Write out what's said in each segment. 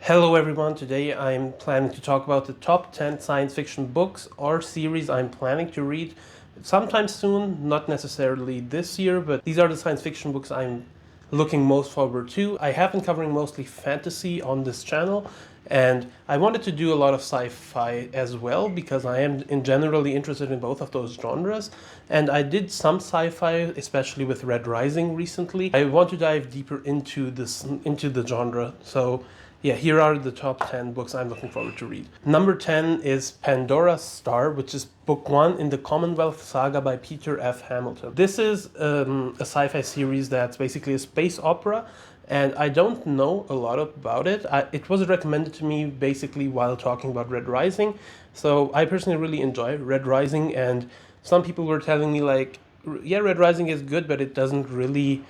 Hello everyone, today I'm planning to talk about the top 10 science fiction books or series I'm planning to read sometime soon, not necessarily this year, but these are the science fiction books I'm looking most forward to. I have been covering mostly fantasy on this channel, and I wanted to do a lot of sci-fi as well because I am generally interested in both of those genres. And I did some sci-fi, especially with Red Rising recently. I want to dive deeper into the genre. So yeah, here are the top 10 books I'm looking forward to read. Number 10 is Pandora's Star, which is book 1 in the Commonwealth Saga by Peter F. Hamilton. This is a sci-fi series that's basically a space opera, and I don't know a lot about it. It was recommended to me basically while talking about Red Rising, so I personally really enjoy Red Rising, and some people were telling me like, yeah, Red Rising is good, but it isn't really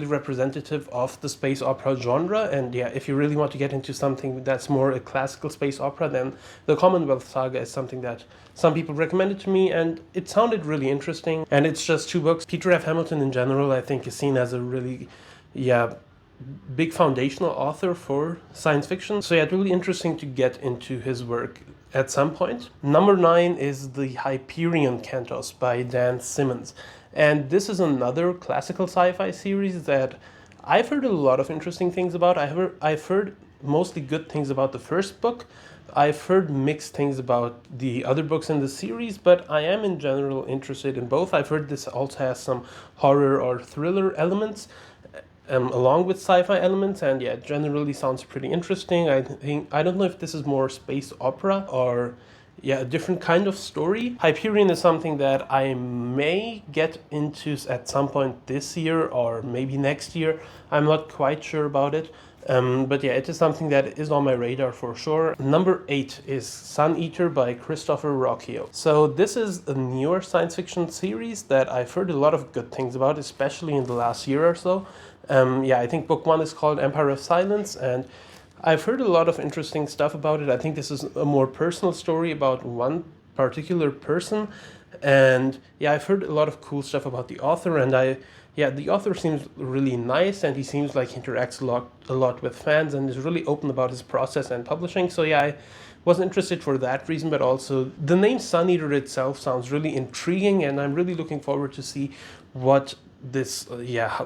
representative of the space opera genre. And yeah, if you really want to get into something that's more a classical space opera, then the Commonwealth Saga is something that some people recommended to me, and it sounded really interesting. And it's just 2 books. Peter F. Hamilton in general, I think, is seen as a really, big foundational author for science fiction. So yeah, it's really interesting to get into his work at some point. Number 9 is the Hyperion Cantos by Dan Simmons. And this is another classical sci-fi series that I've heard a lot of interesting things about. I've heard mostly good things about the first book. I've heard mixed things about the other books in the series, but I am in general interested in both. I've heard this also has some horror or thriller elements, along with sci-fi elements, and yeah, it generally sounds pretty interesting. I don't know if this is more space opera or a different kind of story. Hyperion is something that I may get into at some point this year or maybe next year. I'm not quite sure about it. But yeah, it is something that is on my radar for sure. Number 8 is Sun Eater by Christopher Rocchio. So this is a newer science fiction series that I've heard a lot of good things about, especially in the last year or so. I think book 1 is called Empire of Silence, and I've heard a lot of interesting stuff about it. I think this is a more personal story about one particular person. And yeah, I've heard a lot of cool stuff about the author, and the author seems really nice, and he seems like he interacts a lot with fans and is really open about his process and publishing. So yeah, I was interested for that reason, but also the name Sun Eater itself sounds really intriguing, and I'm really looking forward to see what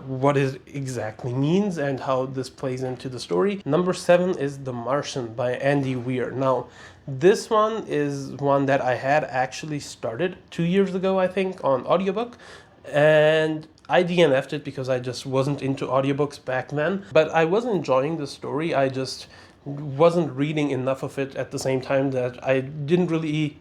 what it exactly means and how this plays into the story. Number 7 is The Martian by Andy Weir. Now, this one is one that I had actually started 2 years ago, I think, on audiobook, and I DNF'd it because I just wasn't into audiobooks back then. But I was enjoying the story. I just wasn't reading enough of it at the same time that I didn't really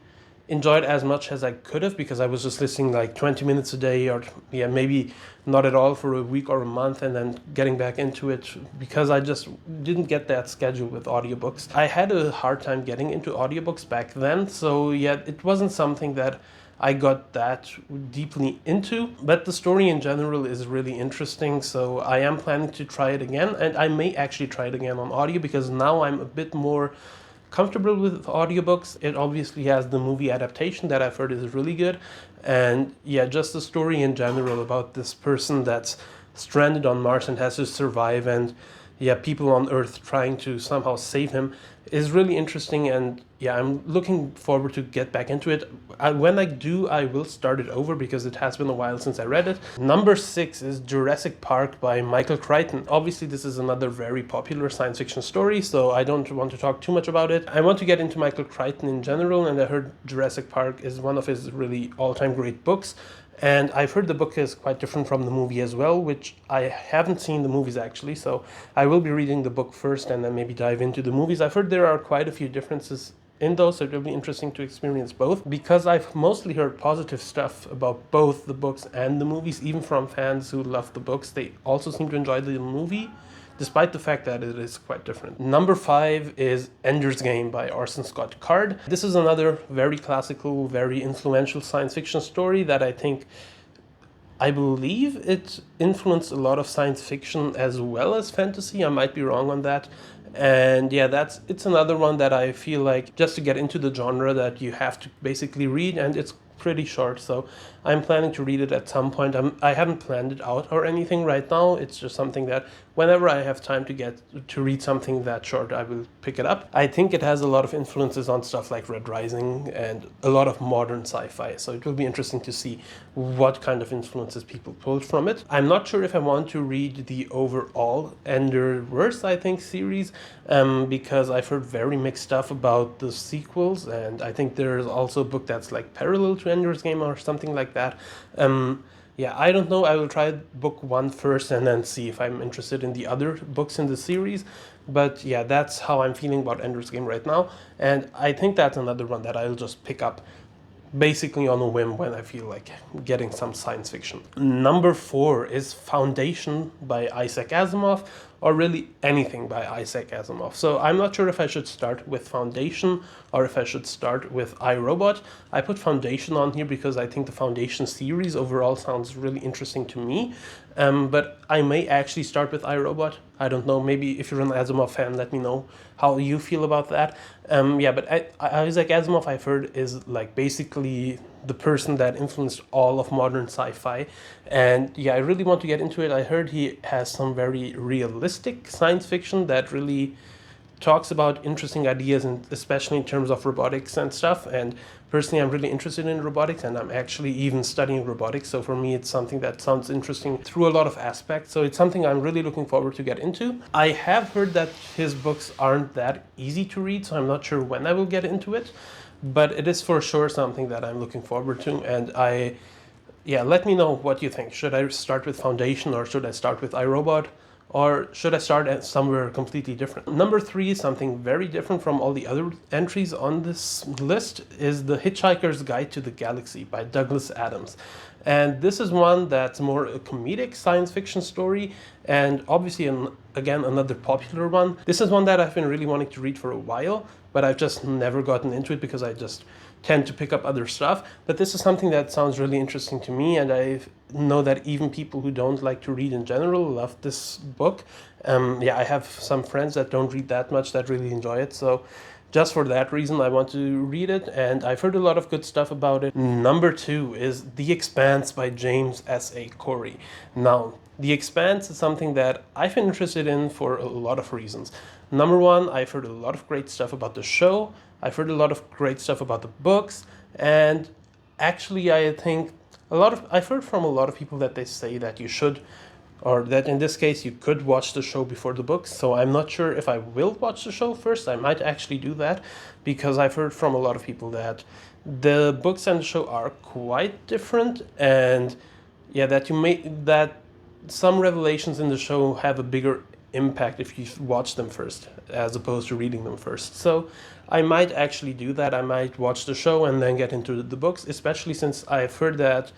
enjoy it as much as I could have, because I was just listening like 20 minutes a day, or maybe not at all for a week or a month, and then getting back into it because I just didn't get that schedule with audiobooks. I had a hard time getting into audiobooks back then, so yeah, it wasn't something that I got that deeply into, but the story in general is really interesting, so I am planning to try it again, and I may actually try it again on audio because now I'm a bit more comfortable with audiobooks. It obviously has the movie adaptation that I've heard is really good, and yeah, just the story in general about this person that's stranded on Mars and has to survive, and yeah, people on Earth trying to somehow save him is really interesting, and yeah, I'm looking forward to get back into it. When I do, I will start it over because it has been a while since I read it. Number 6 is Jurassic Park by Michael Crichton. Obviously, this is another very popular science fiction story, so I don't want to talk too much about it. I want to get into Michael Crichton in general, and I heard Jurassic Park is one of his really all-time great books. And I've heard the book is quite different from the movie as well, which I haven't seen the movies actually, so I will be reading the book first and then maybe dive into the movies. I've heard there are quite a few differences in those, so it'll be interesting to experience both, because I've mostly heard positive stuff about both the books and the movies, even from fans who love the books. They also seem to enjoy the movie, despite the fact that it is quite different. Number 5 is Ender's Game by Orson Scott Card. This is another very classical, very influential science fiction story that I believe it influenced a lot of science fiction as well as fantasy. I might be wrong on that. And yeah, it's another one that I feel like, just to get into the genre, that you have to basically read, and it's pretty short, so I'm planning to read it at some point. I haven't planned it out or anything right now. It's just something that whenever I have time to read something that short, I will pick it up. I think it has a lot of influences on stuff like Red Rising and a lot of modern sci-fi, so it will be interesting to see what kind of influences people pulled from it. I'm not sure if I want to read the overall Enderverse, I think, series, because I've heard very mixed stuff about the sequels, and I think there's also a book that's like parallel to Ender's Game or something like that. Yeah, I don't know. I will try book 1 first and then see if I'm interested in the other books in the series. But yeah, that's how I'm feeling about Ender's Game right now. And I think that's another one that I'll just pick up basically on a whim when I feel like getting some science fiction. Number 4 is Foundation by Isaac Asimov, or really anything by Isaac Asimov. So I'm not sure if I should start with Foundation or if I should start with iRobot. I put Foundation on here because I think the Foundation series overall sounds really interesting to me. But I may actually start with iRobot. I don't know. Maybe if you're an Asimov fan, let me know how you feel about that. Yeah, but Isaac Asimov, I've heard, is like basically the person that influenced all of modern sci-fi. And yeah, I really want to get into it. I heard he has some very realistic science fiction that really talks about interesting ideas, and especially in terms of robotics and stuff. And personally, I'm really interested in robotics, and I'm actually even studying robotics. So for me, it's something that sounds interesting through a lot of aspects. So it's something I'm really looking forward to get into. I have heard that his books aren't that easy to read, so I'm not sure when I will get into it. But it is for sure something that I'm looking forward to. And yeah, let me know what you think. Should I start with Foundation or should I start with iRobot? Or should I start at somewhere completely different? Number 3 is something very different from all the other entries on this list, is The Hitchhiker's Guide to the Galaxy by Douglas Adams. And this is one that's more a comedic science fiction story, and obviously, again, another popular one. This is one that I've been really wanting to read for a while, but I've just never gotten into it because I just tend to pick up other stuff. But this is something that sounds really interesting to me, and I know that even people who don't like to read in general love this book. Yeah, I have some friends that don't read that much that really enjoy it, so just for that reason I want to read it, and I've heard a lot of good stuff about it. Number 2 is The Expanse by James S.A. Corey. Now, The Expanse is something that I've been interested in for a lot of reasons. Number 1, I've heard a lot of great stuff about the show. I've heard a lot of great stuff about the books, and actually I think I've heard from a lot of people that they say that you should, or that in this case you could watch the show before the books. So I'm not sure if I will watch the show first. I might actually do that because I've heard from a lot of people that the books and the show are quite different, and yeah, that some revelations in the show have a bigger impact if you watch them first as opposed to reading them first. So I might actually do that. I might watch the show and then get into the books, especially since I've heard that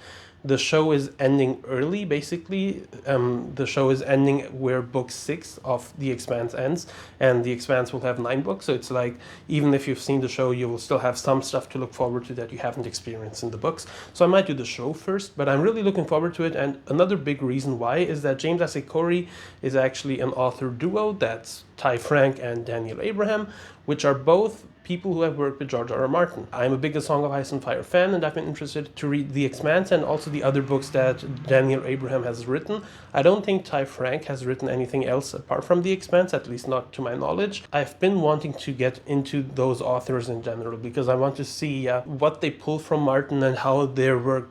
the show is ending early, basically. The show is ending where book 6 of The Expanse ends, and The Expanse will have 9 books, so it's like, even if you've seen the show, you will still have some stuff to look forward to that you haven't experienced in the books. So I might do the show first, but I'm really looking forward to it, and another big reason why is that James S.A. Corey is actually an author duo, that's Ty Frank and Daniel Abraham, which are both people who have worked with George R.R. Martin. I'm a big A Song of Ice and Fire fan, and I've been interested to read The Expanse and also the other books that Daniel Abraham has written. I don't think Ty Frank has written anything else apart from The Expanse, at least not to my knowledge. I've been wanting to get into those authors in general because I want to see what they pull from Martin and how their work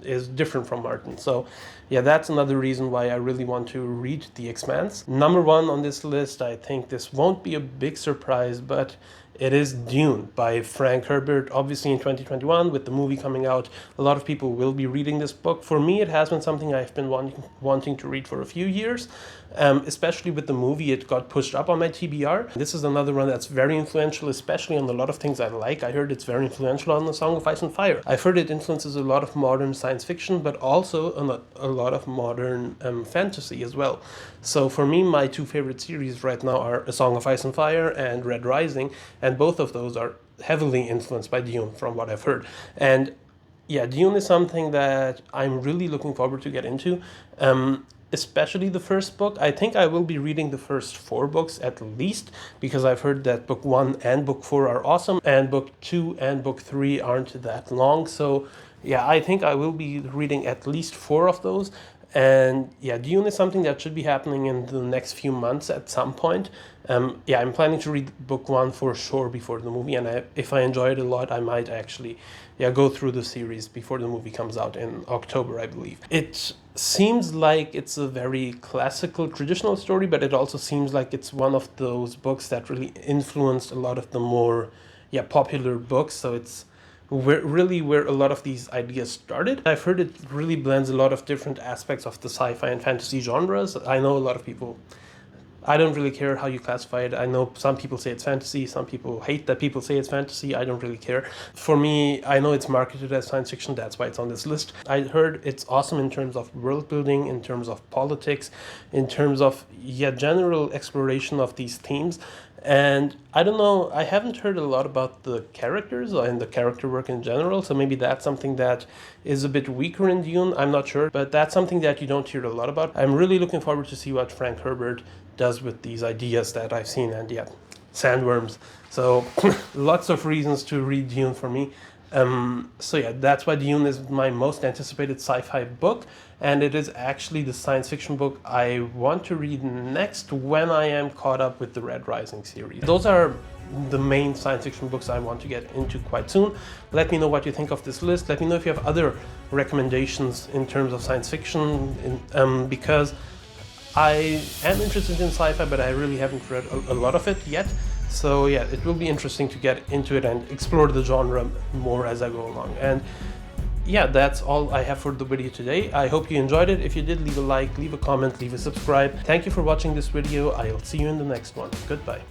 is different from Martin. So yeah, that's another reason why I really want to read The Expanse. Number 1 on this list, I think this won't be a big surprise, but it is Dune by Frank Herbert. Obviously in 2021, with the movie coming out, a lot of people will be reading this book. For me, it has been something I've been wanting to read for a few years. Especially with the movie, it got pushed up on my TBR. This is another one that's very influential, especially on a lot of things I like. I heard it's very influential on The Song of Ice and Fire. I've heard it influences a lot of modern science fiction, but also a lot of modern fantasy as well. So for me, my 2 favorite series right now are A Song of Ice and Fire and Red Rising, and both of those are heavily influenced by Dune, from what I've heard. And yeah, Dune is something that I'm really looking forward to get into. Especially the first book. I think I will be reading the first 4 books at least, because I've heard that book 1 and book 4 are awesome, and book 2 and book 3 aren't that long. So Yeah, I think I will be reading at least 4 of those. And yeah, Dune is something that should be happening in the next few months at some point. Yeah, I'm planning to read book 1 for sure before the movie, and if I enjoy it a lot, I might actually, yeah, go through the series before the movie comes out in October, I believe. It seems like it's a very classical, traditional story, but it also seems like it's one of those books that really influenced a lot of the more, yeah, popular books. So it's really where a lot of these ideas started. I've heard it really blends a lot of different aspects of the sci-fi and fantasy genres. I know a lot of people, I don't really care how you classify it. I know some people say it's fantasy, some people hate that people say it's fantasy. I don't really care. For me, I know it's marketed as science fiction, that's why it's on this list. I heard it's awesome in terms of world building, in terms of politics, in terms of, yeah, general exploration of these themes. And I don't know, I haven't heard a lot about the characters and the character work in general, so maybe that's something that is a bit weaker in Dune, I'm not sure, but that's something that you don't hear a lot about. I'm really looking forward to see what Frank Herbert does with these ideas that I've seen, and yeah, sandworms. So lots of reasons to read Dune for me. So yeah, that's why Dune is my most anticipated sci-fi book, and it is actually the science fiction book I want to read next when I am caught up with the Red Rising series. Those are the main science fiction books I want to get into quite soon. Let me know what you think of this list. Let me know if you have other recommendations in terms of science fiction, because I am interested in sci-fi, but I really haven't read a lot of it yet. So yeah, it will be interesting to get into it and explore the genre more as I go along. And yeah, that's all I have for the video today. I hope you enjoyed it. If you did, leave a like, leave a comment, leave a subscribe. Thank you for watching this video. I'll see you in the next one. Goodbye.